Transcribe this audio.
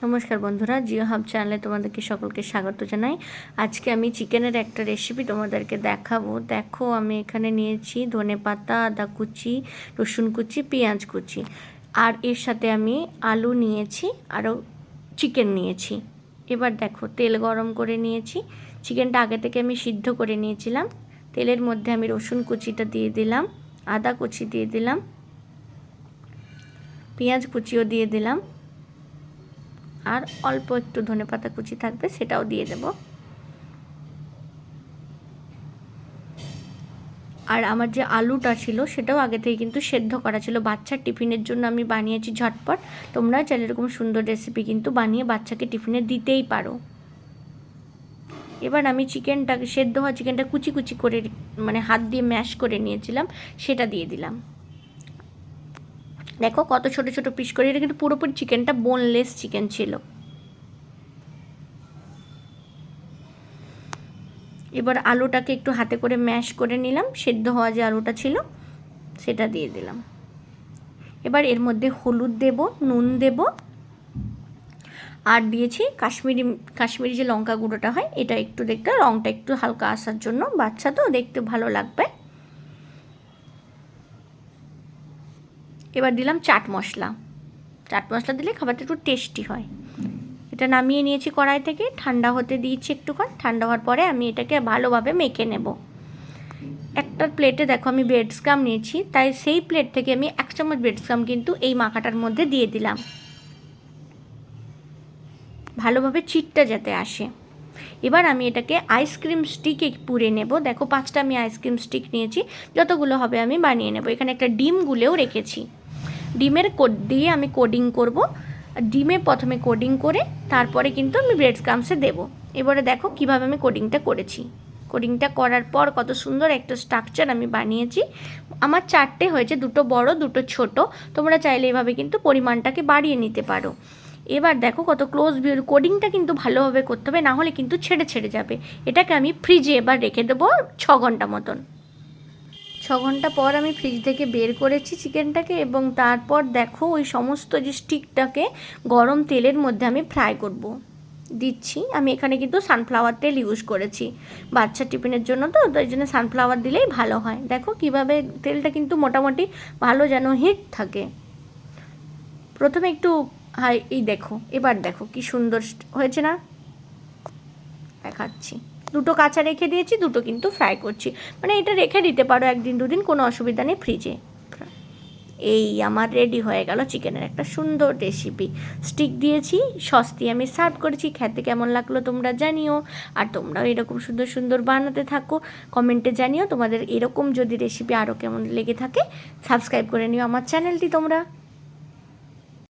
নমস্কার বন্ধুরা, জিও হাব চ্যানেলে তোমাদেরকে সকলকে স্বাগত জানাই। আজকে আমি চিকেনের একটা রেসিপি তোমাদেরকে দেখাবো। দেখো, আমি এখানে নিয়েছি ধনেপাতা, আদা কুচি, রসুন কুচি, পেঁয়াজ কুচি, আর এর সাথে আমি আলু নিয়েছি, আরও চিকেন নিয়েছি। এবার দেখো, তেল গরম করে নিয়েছি। চিকেনটা আগে থেকে আমি সিদ্ধ করে নিয়েছিলাম। তেলের মধ্যে আমি রসুন কুচিটা দিয়ে দিলাম, আদা কুচি দিয়ে দিলাম, পেঁয়াজ কুচিও দিয়ে দিলাম, আর অল্প একটু ধনেপাতা কুচি থাকবে সেটাও দিয়ে দেব। আর আমার যে আলুটা ছিল সেটাও আগে থেকে কিন্তু সেদ্ধ করা ছিল, বাচ্চার টিফিনের জন্য আমি বানিয়েছি ঝটপট। তোমরা চাইলে এরকম সুন্দর রেসিপি কিন্তু বানিয়ে বাচ্চাকে টিফিনে দিতেই পারো। এবার আমি চিকেনটাকে, সেদ্ধ হওয়া চিকেনটা কুচি কুচি করে, মানে হাত দিয়ে ম্যাশ করে নিয়েছিলাম, সেটা দিয়ে দিলাম। দেখো কত ছোট ছোট পিস করে, এটা কিন্তু পুরোপুরি চিকেনটা বোনলেস চিকেন ছিল। এবার আলুটাকে একটু হাতে করে ম্যাশ করে নিলাম, সেদ্ধ হওয়া যে আলুটা ছিল সেটা দিয়ে দিলাম। এবার এর মধ্যে হলুদ দেব, নুন দেব, আর দিয়েছি কাশ্মীরি যে লঙ্কা গুঁড়োটা হয়, এটা একটু দেখতে রঙটা একটু হালকা আসার জন্য, বাচ্চা তো দেখতে ভালো লাগবে। এবার দিলাম চাট মশলা। চাট মশলা দিলে খাবারটা একটু টেস্টি হয়। এটা নামিয়ে নিয়েছি কড়াই থেকে, ঠান্ডা হতে দিয়েছি একটুক্ষণ। ঠান্ডা হওয়ার পরে আমি এটাকে ভালোভাবে মেখে নেব। একটা প্লেটে দেখো আমি ব্রেডস্ক্রাম্ব নিয়েছি, তাই সেই প্লেট থেকে আমি 1 চামচ ব্রেডস্ক্রাম্ব কিন্তু এই মাখাটার মধ্যে দিয়ে দিলাম, ভালোভাবে চিটটা যাতে আসে। এবার আমি এটাকে আইসক্রিম স্টিকে পুড়ে নেব। দেখো 5টা আমি আইসক্রিম স্টিক নিয়েছি, যতগুলো হবে আমি বানিয়ে নেব। এখানে একটা ডিম গুলেও রেখেছি, ডিমের কোড দিয়ে আমি কোডিং করব। ডিমে প্রথমে কোডিং করে তারপরে কিন্তু আমি ব্রেডস্ক্রাম্বসে দেবো। এবারে দেখো কিভাবে আমি কোডিংটা করেছি। কোডিংটা করার পর কত সুন্দর একটা স্ট্রাকচার আমি বানিয়েছি। আমার 4টে হয়েছে, 2টো বড় 2টো ছোট। তোমরা চাইলে এভাবে কিন্তু পরিমাণটাকে বাড়িয়ে নিতে পারো। এবার দেখো কত ক্লোজ ভিউ। কোডিংটা কিন্তু ভালোভাবে করতে হবে, না হলে কিন্তু ছেড়ে ছেড়ে যাবে। এটাকে আমি ফ্রিজে এবার রেখে দেবো 6 ঘন্টা মতন। 6 ঘন্টা পর আমি ফ্রিজ থেকে বের করেছি চিকেনটাকে, এবং তারপর দেখো ওই সমস্ত যে স্টিকটাকে গরম তেলের মধ্যে আমি ফ্রাই করব দিচ্ছি। আমি এখানে কিন্তু সানফ্লাওয়ার তেল ইউজ করেছি, বাচ্চা টিফিনের জন্য তো, তাই জন্য সানফ্লাওয়ার দিলেই ভালো হয়। দেখো কিভাবে তেলটা কিন্তু মোটামুটি ভালো যেন হিট থাকে। প্রথমে একটু হাই, এই দেখো, এবার দেখো কি সুন্দর হয়েছে না, দেখাচ্ছি। 2টো কাঁচা রেখে দিয়েছি, 2টো কিন্তু ফ্রাই করছি। মানে এটা রেখে দিতে পারো 1 দিন 2 দিন, কোনো অসুবিধা নেই ফ্রিজে। এই আমার রেডি হয়ে গেল চিকেনের একটা সুন্দর রেসিপি। স্টিক দিয়েছি, সস দিয়ে আমি সার্ভ করেছি। খেতে কেমন লাগলো তোমরা জানিও, আর তোমরাও এরকম সুন্দর সুন্দর বানাতে থাকো, কমেন্টে জানিও। তোমাদের এরকম যদি রেসিপি আরও কেমন লেগে থাকে, সাবস্ক্রাইব করে নিও আমার চ্যানেলটি তোমরা।